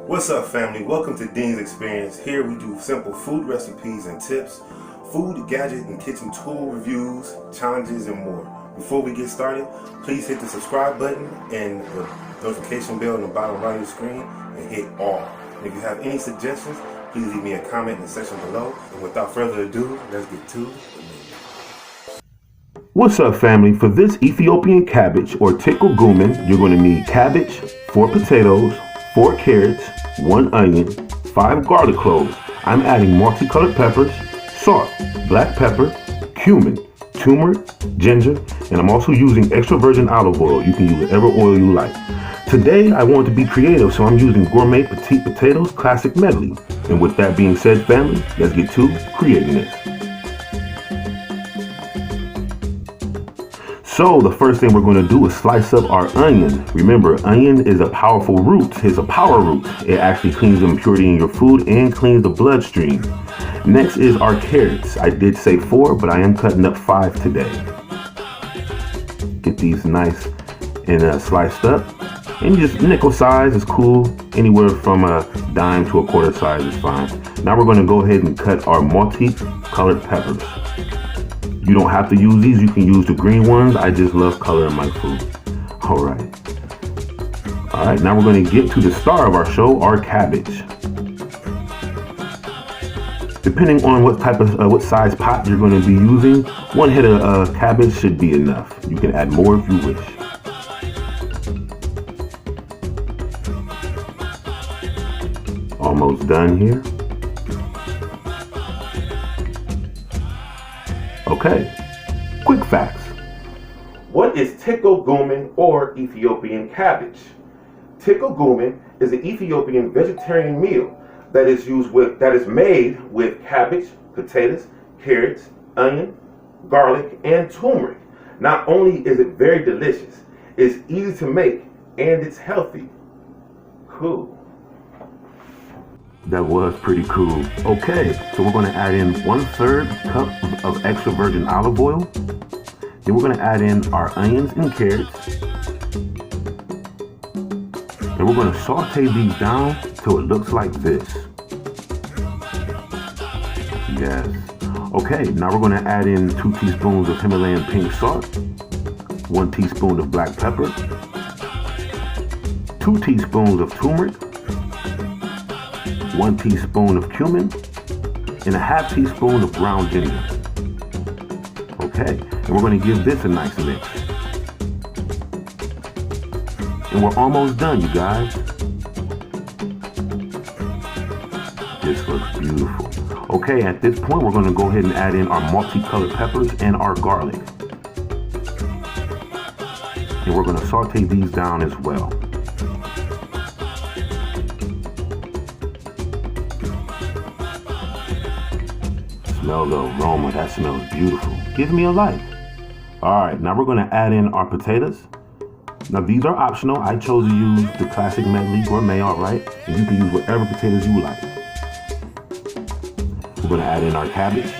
What's up, family? Welcome to Dean's Experience. Here we do simple food recipes and tips, food, gadget, and kitchen tool reviews, challenges, and more. Before we get started, please hit the subscribe button and the notification bell on the bottom right of the screen and hit all. And if you have any suggestions, please leave me a comment in the section below. And without further ado, let's get to the menu. What's up, family? For this Ethiopian cabbage or Tikel Gomen, you're going to need cabbage, 4 potatoes, 4 carrots, 1 onion, 5 garlic cloves. I'm adding multicolored peppers, salt, black pepper, cumin, turmeric, ginger, and I'm also using extra virgin olive oil. You can use whatever oil you like. Today, I want to be creative, so I'm using gourmet petite potatoes classic medley. And with that being said, family, let's get to creating this. So the first thing we're going to do is slice up our onion. Remember, onion is a powerful root. It's a power root. It actually cleans the impurity in your food and cleans the bloodstream. Next is our carrots. I did say 4, but I am cutting up 5 today. Get these nice and sliced up. And just nickel size is cool. Anywhere from a dime to a quarter size is fine. Now we're going to go ahead and cut our multicolored peppers. You don't have to use these, you can use the green ones. I just love color in my food. Alright, now we're going to get to the star of our show, our cabbage. Depending on what size pot you're going to be using, 1 head of cabbage should be enough. You can add more if you wish. Almost done here. Okay, quick facts. What is Tikel Gomen or Ethiopian cabbage? Tikel Gomen is an Ethiopian vegetarian meal that is made with cabbage, potatoes, carrots, onion, garlic, and turmeric. Not only is it very delicious, it's easy to make and it's healthy. Cool. That was pretty cool. Okay, so we're going to add in 1/3 cup of extra virgin olive oil. Then we're going to add in our onions and carrots. And we're going to saute these down till it looks like this. Yes. Okay, now we're going to add in 2 teaspoons of Himalayan pink salt, 1 teaspoon of black pepper, 2 teaspoons of turmeric, 1 teaspoon of cumin, and a ½ teaspoon of ground ginger. Okay, and we're going to give this a nice mix. And we're almost done, you guys. This looks beautiful. Okay, at this point, we're going to go ahead and add in our multicolored peppers and our garlic. And we're going to saute these down as well. Smell the aroma, that smells beautiful. Give me a like. Alright, now we're going to add in our potatoes. Now these are optional. I chose to use the classic medley gourmet, alright? And you can use whatever potatoes you like. We're going to add in our cabbage.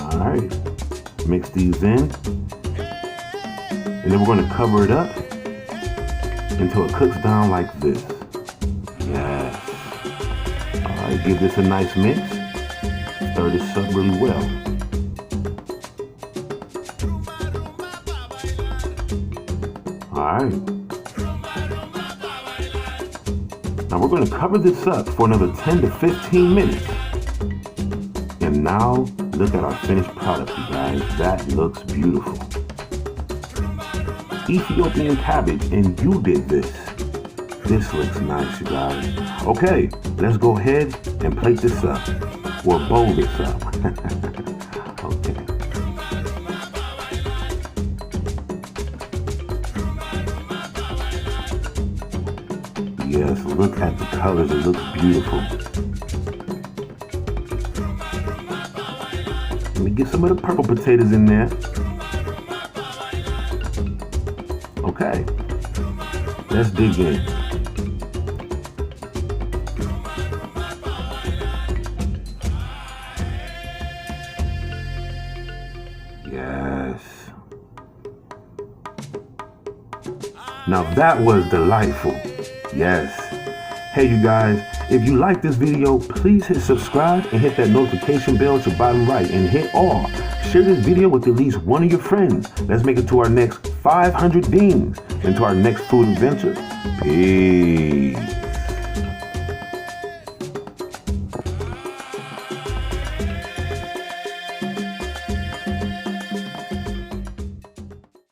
Alright, mix these in. And then we're going to cover it up until it cooks down like this. Yes. Alright, give this a nice mix. Stir this up really well. Alright. Now we're going to cover this up for another 10 to 15 minutes. And now look at our finished product, you guys. That looks beautiful. Ethiopian cabbage, and you did this. This looks nice, you guys. Okay, let's go ahead and plate this up, or bowl this up. Okay. Yes, look at the colors, it looks beautiful. Let me get some of the purple potatoes in there. Okay, let's dig in. Yes. Now that was delightful. Yes. Hey you guys, if you like this video, please hit subscribe and hit that notification bell at your bottom right and hit all. Share this video with at least one of your friends. Let's make it to our next 500 Deans and to our next food adventure. Peace.